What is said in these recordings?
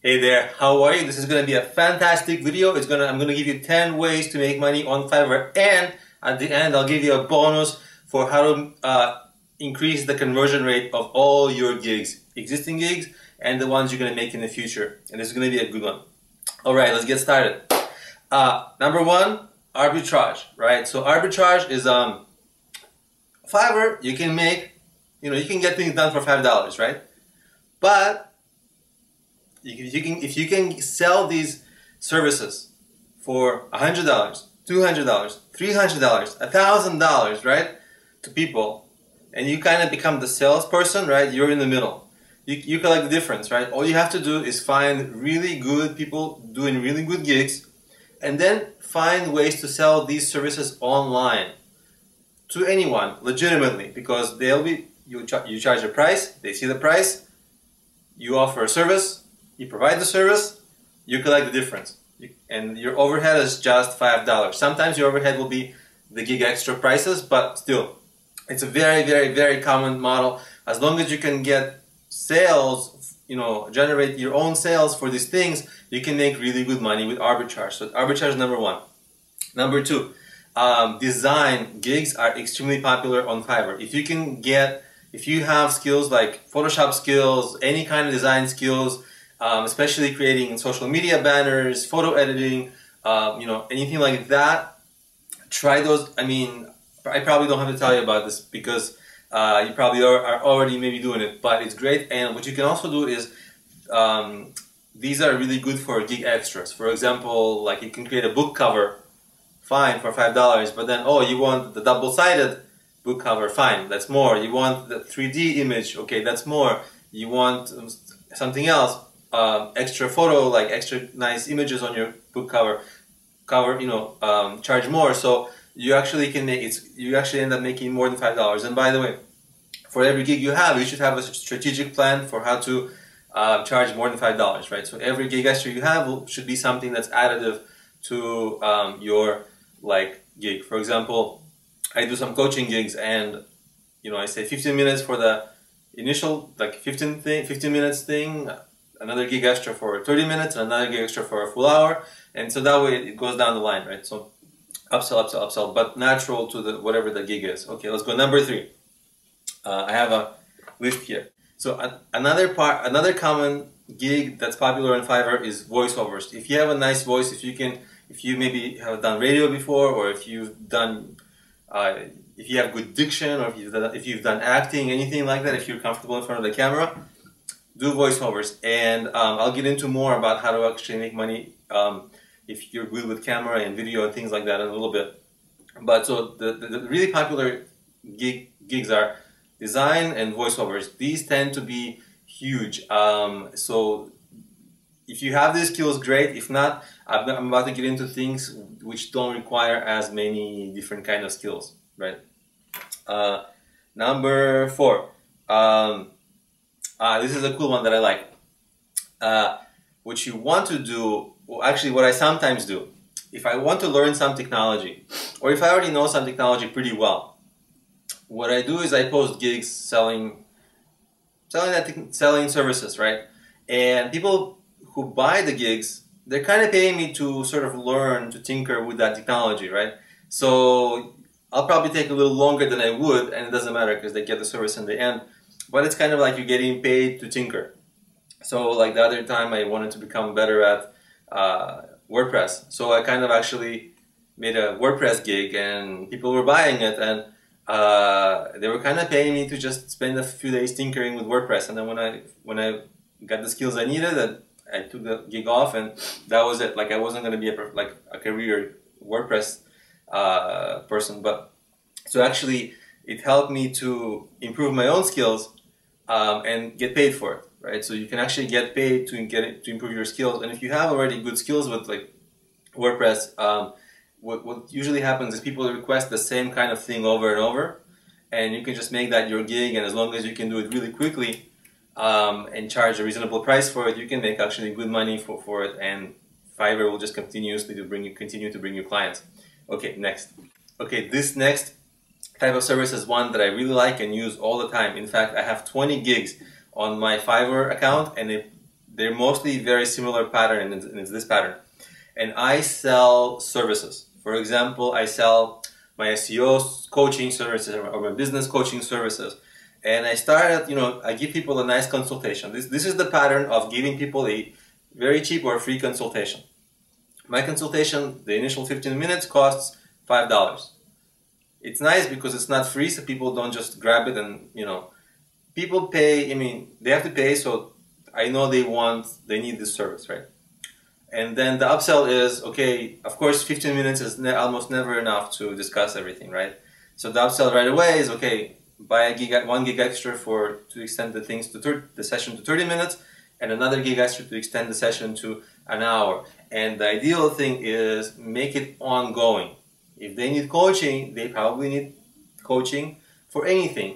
Hey there, how are you? This is going to be a fantastic video. I'm going to give you 10 ways to make money on Fiverr, and at the end I'll give you a bonus for how to increase the conversion rate of all your gigs, existing gigs and the ones you're going to make in the future. And this is going to be a good one. Alright, let's get started. Number one, arbitrage, right? So arbitrage is Fiverr, you can make, you can get things done for $5, right? But if you can sell these services for $100, $200, $300, $1,000, right, to people, and you kind of become the salesperson, right? You're in the middle. You collect the difference, right? All you have to do is find really good people doing really good gigs, and then find ways to sell these services online to anyone legitimately, because you charge a price, they see the price, you offer a service. You provide the service, you collect the difference. And your overhead is just $5. Sometimes your overhead will be the gig extra prices, but still, it's a very, very, very common model. As long as you can get sales, generate your own sales for these things, you can make really good money with arbitrage. So arbitrage is number one. Number two, design gigs are extremely popular on Fiverr. If you have skills like Photoshop skills, any kind of design skills, especially creating social media banners, photo editing, anything like that, try those. I mean, I probably don't have to tell you about this because you probably are already maybe doing it, but it's great. And what you can also do is, these are really good for gig extras. For example, like you can create a book cover, fine, for $5, but then, oh, you want the double-sided book cover, fine, that's more. You want the 3D image, okay, that's more. You want something else, extra photo, like extra nice images on your book cover, charge more. So you actually you actually end up making more than $5. And by the way, for every gig you should have a strategic plan for how to charge more than $5, right? So every gig extra you have should be something that's additive to your gig. For example, I do some coaching gigs, and I say 15 minutes for the initial 15 minutes thing, another gig extra for 30 minutes, and another gig extra for a full hour, and so that way it goes down the line, right? So upsell, upsell, upsell, but natural to whatever the gig is. Okay, let's go. Number three. I have a list here. So another common gig that's popular on Fiverr is voiceovers. If you have a nice voice, if you maybe have done radio before, or if you have good diction, or if you've done acting, anything like that, if you're comfortable in front of the camera, do voiceovers. And I'll get into more about how to actually make money if you're good with camera and video and things like that in a little bit. But so the really popular gigs are design and voiceovers. These tend to be huge. So if you have these skills, great. If not, I'm about to get into things which don't require as many different kind of skills, right? Number four. This is a cool one that I like. What you want to do, well, actually what I sometimes do, if I want to learn some technology, or if I already know some technology pretty well, what I do is I post gigs selling services, right? And people who buy the gigs, they're kind of paying me to sort of learn to tinker with that technology, right? So I'll probably take a little longer than I would, and it doesn't matter because they get the service in the end. But it's kind of like you're getting paid to tinker. So like the other time I wanted to become better at WordPress. So I kind of actually made a WordPress gig, and people were buying it, and they were kind of paying me to just spend a few days tinkering with WordPress. And then when I got the skills I needed, I took the gig off, and that was it. Like I wasn't going to be a career WordPress person, but so actually it helped me to improve my own skills and get paid for it, right? So you can actually get paid to improve your skills. And if you have already good skills with WordPress, what usually happens is people request the same kind of thing over and over, and you can just make that your gig. And as long as you can do it really quickly and charge a reasonable price for it, you can make actually good money for it, and Fiverr will just continue to bring you clients. Okay, next. Okay, this next type of service is one that I really like and use all the time. In fact, I have 20 gigs on my Fiverr account, and they're mostly very similar pattern, and it's this pattern. And I sell services. For example, I sell my SEO coaching services or my business coaching services. And I started, I give people a nice consultation. This is the pattern of giving people a very cheap or free consultation. My consultation, the initial 15 minutes, costs $5. It's nice because it's not free, so people don't just grab it and, people pay, they have to pay, so I know they need this service, right? And then the upsell is, okay, of course, 15 minutes is almost never enough to discuss everything, right? So the upsell right away is, okay, buy 1 gig extra to extend the session to 30 minutes, and another gig extra to extend the session to an hour. And the ideal thing is make it ongoing. If they need coaching, they probably need coaching for anything,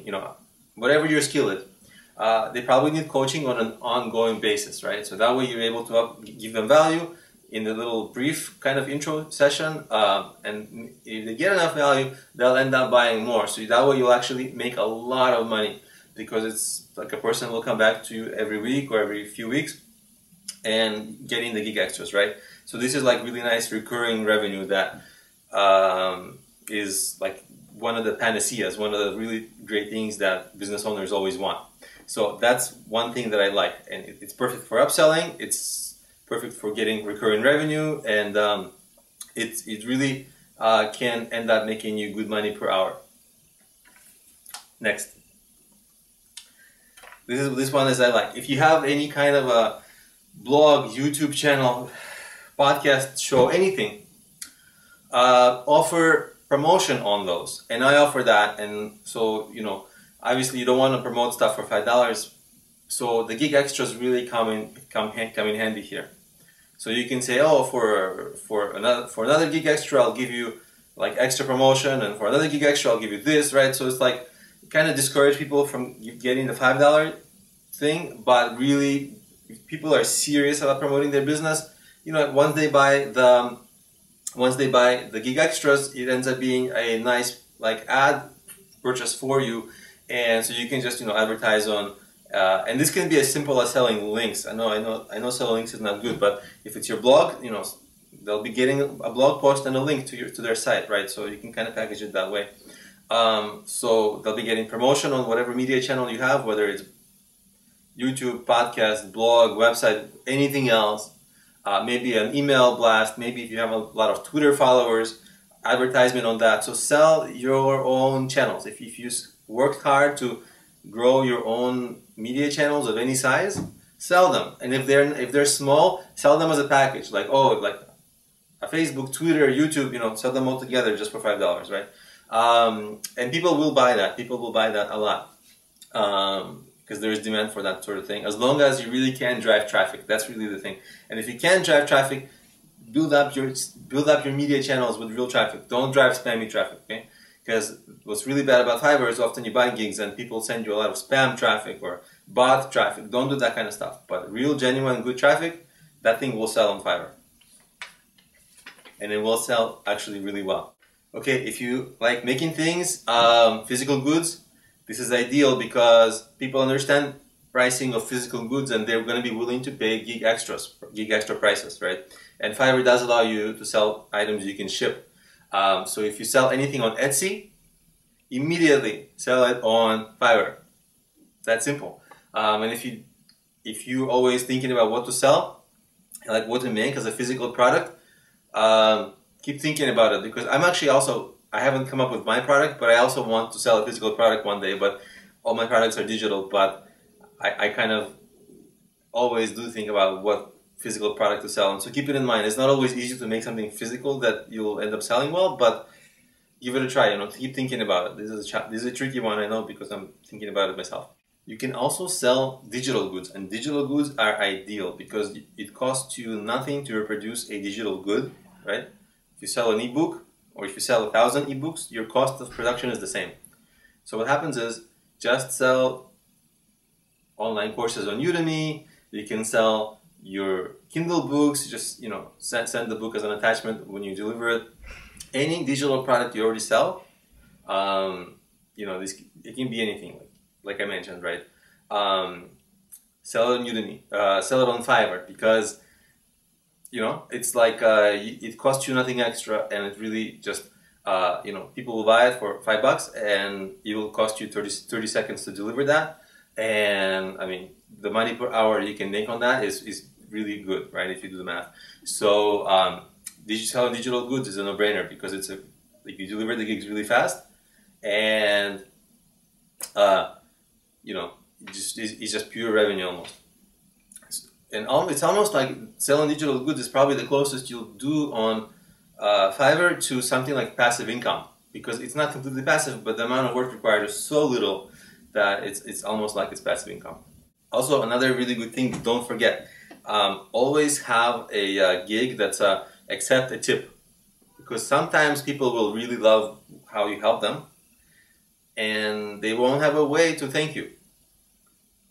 whatever your skill is. They probably need coaching on an ongoing basis, right? So that way you're able to give them value in the little brief kind of intro session, and if they get enough value, they'll end up buying more. So that way you'll actually make a lot of money, because it's like a person will come back to you every week or every few weeks and getting the gig extras, right? So this is like really nice recurring revenue that is like one of the panaceas, one of the really great things that business owners always want. So that's one thing that I like, and it's perfect for upselling. It's perfect for getting recurring revenue, and it really can end up making you good money per hour. Next, this one is I like. If you have any kind of a blog, YouTube channel, podcast show, anything, offer promotion on those, and I offer that. And so obviously you don't want to promote stuff for $5, so the gig extras really come in handy here. So you can say, oh, for another gig extra, I'll give you like extra promotion, and for another gig extra, I'll give you this, right? So it's like kind of discourage people from getting the $5 thing, but really, if people are serious about promoting their business, once they buy the gig extras, it ends up being a nice like ad purchase for you, and so you can just advertise on. And this can be as simple as selling links. I know selling links is not good, but if it's your blog, they'll be getting a blog post and a link to their site, right? So you can kind of package it that way. So they'll be getting promotion on whatever media channel you have, whether it's YouTube, podcast, blog, website, anything else. Maybe an email blast. Maybe if you have a lot of Twitter followers, advertisement on that. So sell your own channels. If you worked hard to grow your own media channels of any size, sell them. And if they're small, sell them as a package. Like a Facebook, Twitter, YouTube, sell them all together just for $5, right? And people will buy that. People will buy that a lot, because there is demand for that sort of thing. As long as you really can drive traffic, that's really the thing. And if you can drive traffic, build up your media channels with real traffic. Don't drive spammy traffic, okay? Because what's really bad about Fiverr is often you buy gigs and people send you a lot of spam traffic or bot traffic. Don't do that kind of stuff. But real, genuine, good traffic, that thing will sell on Fiverr. And it will sell actually really well. Okay, if you like making things, physical goods, this is ideal because people understand pricing of physical goods and they're going to be willing to pay gig extra prices, right? And Fiverr does allow you to sell items you can ship. So if you sell anything on Etsy, immediately sell it on Fiverr. That's simple. And if you're always thinking about what to sell, like what to make as a physical product, keep thinking about it, because I haven't come up with my product, but I also want to sell a physical product one day. But all my products are digital, but I kind of always do think about what physical product to sell. And so keep it in mind. It's not always easy to make something physical that you'll end up selling well, but give it a try. Keep thinking about it. This is a tricky one, I know, because I'm thinking about it myself. You can also sell digital goods, and digital goods are ideal because it costs you nothing to reproduce a digital good, right? If you sell an ebook, or if you sell 1,000 ebooks, your cost of production is the same. So what happens is just sell online courses on Udemy. You can sell your Kindle books, just send the book as an attachment when you deliver it. Any digital product you already sell, it can be anything, like I mentioned, right? sell it on Udemy, sell it on Fiverr, because it's like it costs you nothing extra, and it really just people will buy it for $5, and it will cost you 30 seconds to deliver that. And I mean, the money per hour you can make on that is really good, right? If you do the math. So selling digital goods is a no-brainer, because it's like you deliver the gigs really fast, and it's just pure revenue almost. And it's almost like selling digital goods is probably the closest you'll do on Fiverr to something like passive income, because it's not completely passive, but the amount of work required is so little that it's almost like it's passive income. Also, another really good thing, don't forget, always have a gig that's accept a tip, because sometimes people will really love how you help them, and they won't have a way to thank you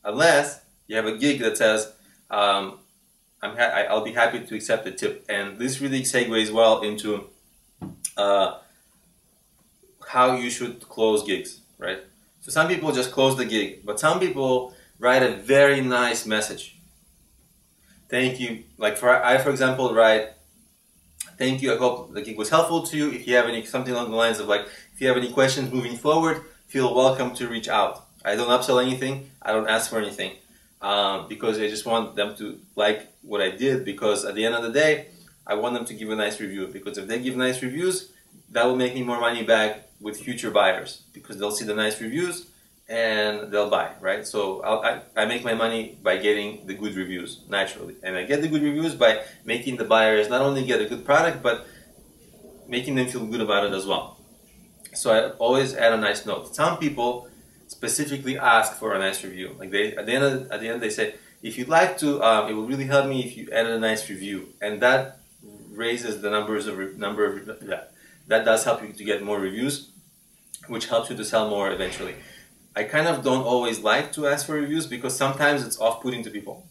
unless you have a gig that says, I'll be happy to accept a tip. And this really segues well into how you should close gigs, right? So some people just close the gig, but some people write a very nice message. Thank you. Like for example, write, thank you, I hope the gig was helpful to you. If you have something along the lines of like, if you have any questions moving forward, feel welcome to reach out. I don't upsell anything, I don't ask for anything. Because I just want them to like what I did, because at the end of the day, I want them to give a nice review, because if they give nice reviews, that will make me more money back with future buyers, because they'll see the nice reviews and they'll buy, right? So I make my money by getting the good reviews, naturally. And I get the good reviews by making the buyers not only get a good product, but making them feel good about it as well. So I always add a nice note. Some people specifically ask for a nice review. Like at the end they say, if you'd like to, it will really help me if you added a nice review, and that raises the that does help you to get more reviews, which helps you to sell more eventually. I kind of don't always like to ask for reviews, because sometimes it's off-putting to people.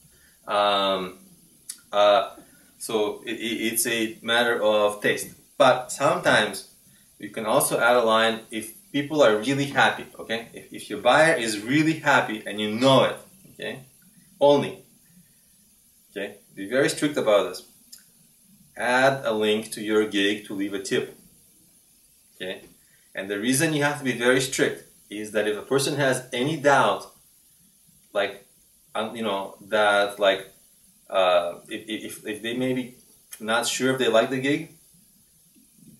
So it's a matter of taste. But sometimes you can also add a line if people are really happy, okay? If your buyer is really happy and you know it, okay? Only, okay? Be very strict about this. Add a link to your gig to leave a tip, okay? And the reason you have to be very strict is that if a person has any doubt, like, that like, if they may be not sure if they like the gig,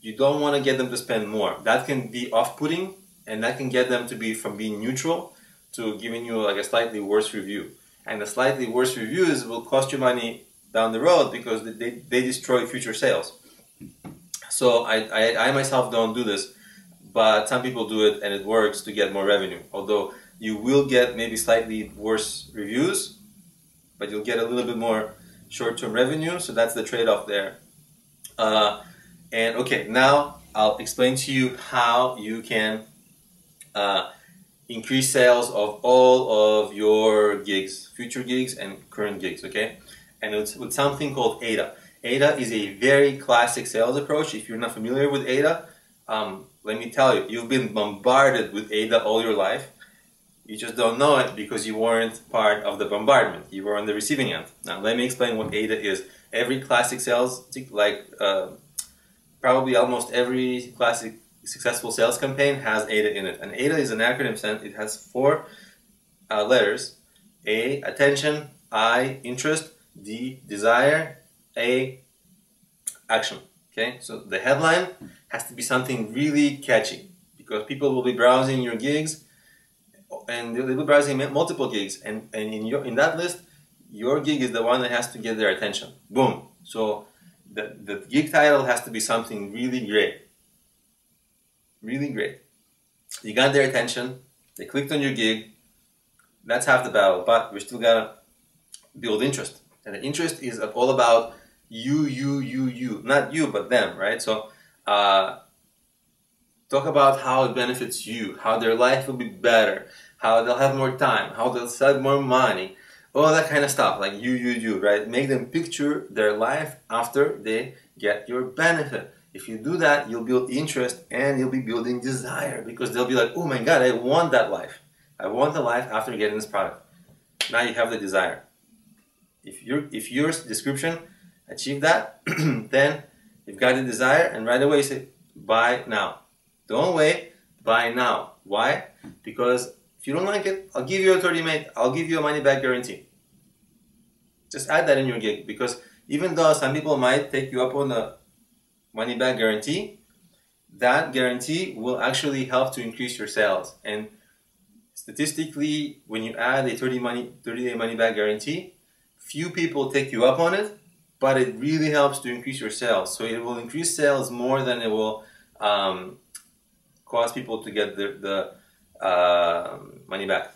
you don't want to get them to spend more. That can be off-putting, and that can get them to be from being neutral to giving you like a slightly worse review. And the slightly worse reviews will cost you money down the road, because they destroy future sales. So I myself don't do this, but some people do it, and it works to get more revenue. Although you will get maybe slightly worse reviews, but you'll get a little bit more short-term revenue, so that's the trade-off there. And okay, now I'll explain to you how you can increase sales of all of your gigs, future gigs and current gigs, okay? And it's with something called Aida. Aida is a very classic sales approach. If you're not familiar with Aida, let me tell you, you've been bombarded with Aida all your life. You just don't know it because you weren't part of the bombardment. You were on the receiving end. Now let me explain what Aida is. Every classic sales, probably almost every classic successful sales campaign has Aida in it. And Aida is an acronym. It has 4 letters. A, attention. I, interest. D, desire. A, action. Okay, so the headline has to be something really catchy, because people will be browsing your gigs, and they'll be browsing multiple gigs, and in that list, your gig is the one that has to get their attention. Boom. So the gig title has to be something really great. Really great. You got their attention, they clicked on your gig, that's half the battle, but we still gotta build interest. And the interest is all about you. Not you, but them, right? So talk about how it benefits you, how their life will be better, how they'll have more time, how they'll save more money, all that kind of stuff, like you, right? Make them picture their life after they get your benefit. If you do that, you'll build interest and you'll be building desire, because they'll be like, oh my God, I want that life. I want the life after getting this product. now you have the desire. If your description achieve that, then you've got the desire, and right away you say, buy now. Don't wait, buy now. Why? Because if you don't like it, I'll give you a 30-minute, I'll give you a money-back guarantee. Just add that in your gig, because even though some people might take you up on the money-back guarantee, that guarantee will actually help to increase your sales. And statistically, when you add a 30-day money-back guarantee, few people take you up on it, but it really helps to increase your sales. So it will increase sales more than it will cause people to get the money back.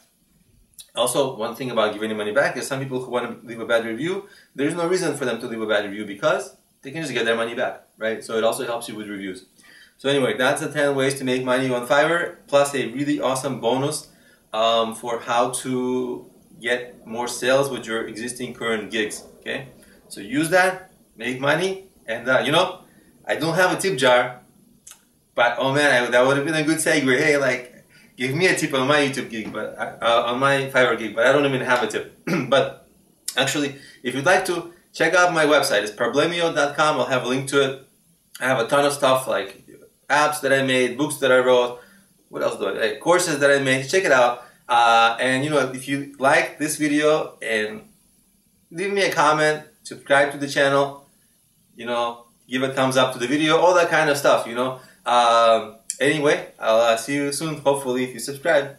Also, one thing about giving the money back is some people who want to leave a bad review, there's no reason for them to leave a bad review because they can just get their money back, right? So it also helps you with reviews. So anyway, that's the 10 ways to make money on Fiverr, plus a really awesome bonus for how to get more sales with your existing current gigs, okay? So use that, make money, and you know, I don't have a tip jar, but oh man, that would have been a good segue. Hey, like, give me a tip on my YouTube gig, but on my Fiverr gig, but I don't even have a tip. But actually, if you'd like to, check out my website. It's problemio.com. I'll have a link to it. I have a ton of stuff like apps that I made, books that I wrote. What else do I? Courses that I made. Check it out. And you know, if you like this video, and leave me a comment, subscribe to the channel, you know, give a thumbs up to the video, all that kind of stuff, you know. Anyway, I'll see you soon, hopefully, if you subscribe.